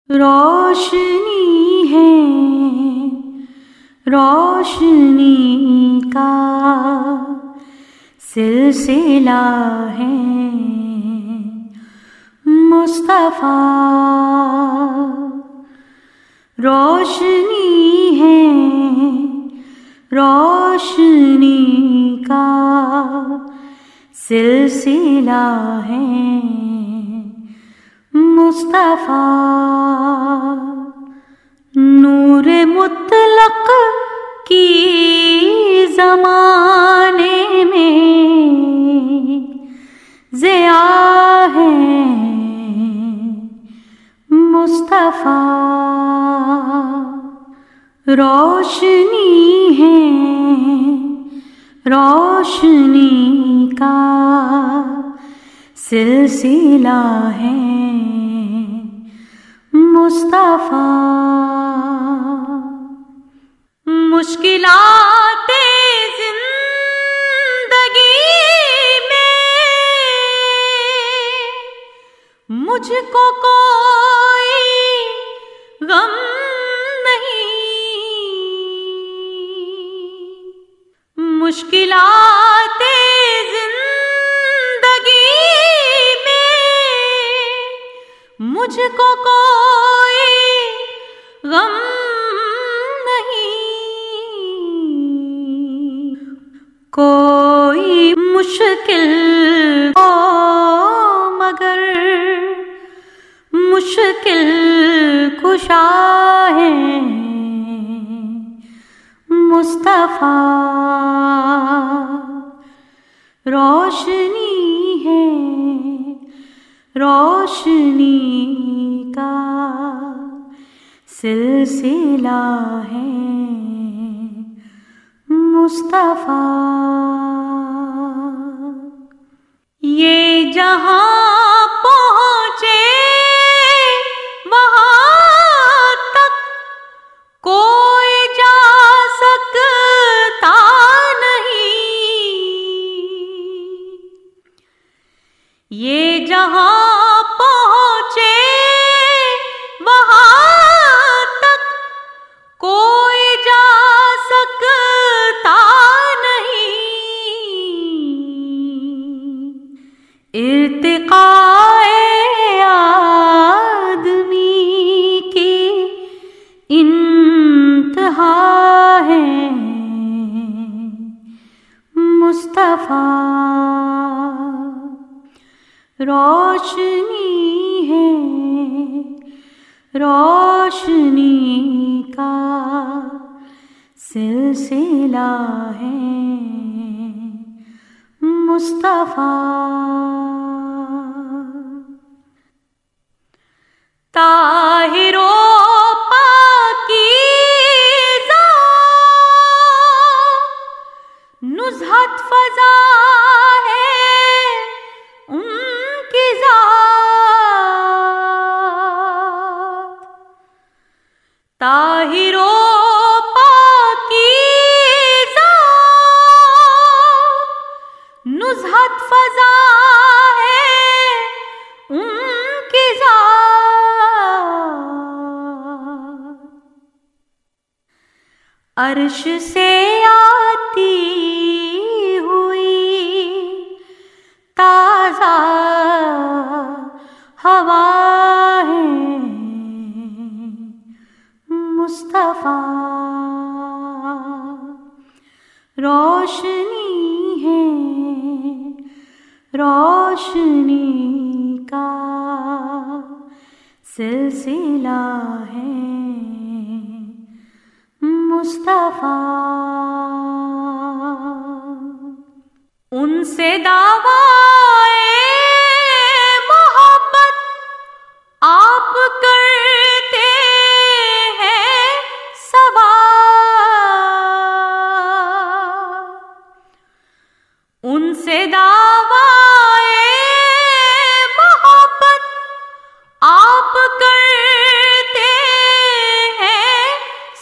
روشنی ہے روشنی کا سلسلہ ہے مصطفیٰ، روشنی ہے روشنی کا سلسلہ ہے مصطفیٰ، نور مطلق کی زمانے میں ضیاء ہے مصطفیٰ، روشنی ہے روشنی کا سلسلہ ہے مصطفیٰ، مشکلات زندگی میں مجھ کو کوئی غم نہیں، مشکلات زندگی میں مجھ کو کوئی غم کوئی مشکل ہو مگر مشکل کشا ہے مصطفیٰ، روشنی ہے روشنی کا سلسلہ ہے مصطفیٰ، یہ جہاں پہنچے وہاں تک کوئی جا سکتا نہیں، یہ جہاں پہنچے وہاں تک کوئی جا سکتا ارتقاء آدمی کی انتہا ہے مصطفیٰ، روشنی ہے روشنی کا سلسلہ ہے مصطفیٰ، طاہر و پاکیزہ نزہت فضا ہے ان کی ذات، طاہر و نزہت فضا ہے ان کی ذات، عرش سے آتی ہوئی تازہ ہوا ہے مصطفیٰ، روشنی ہے روشنی کا سلسلہ ہے مصطفیٰ، ان سے دعویٰ محبت آپ کرتے ہیں صبا، ان سے دعویٰ محبت آپ کرتے ہیں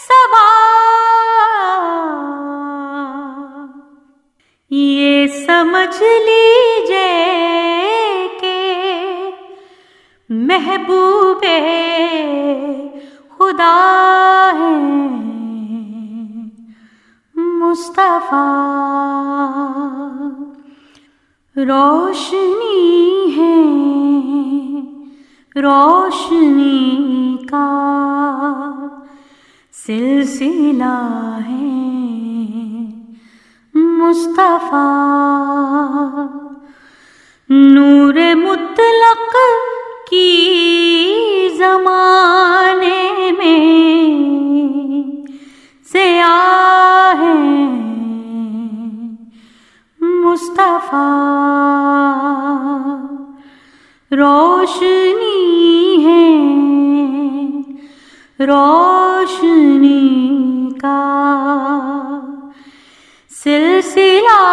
صبا، یہ سمجھ لیجئے کہ محبوب خدا ہے مصطفیٰ، روشنی ہے روشنی کا سلسلہ ہے مصطفیٰ، نور مطلق کی زمانے میں سیاہ ہے مصطفیٰ، روشنی ہے روشنی کا سلسلہ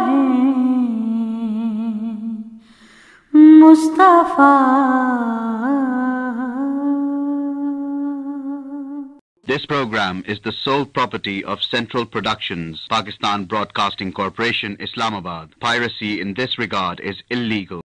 ہے مصطفیٰ۔ This program is the sole property of Central Productions, Pakistan Broadcasting Corporation, Islamabad. Piracy in this regard is illegal.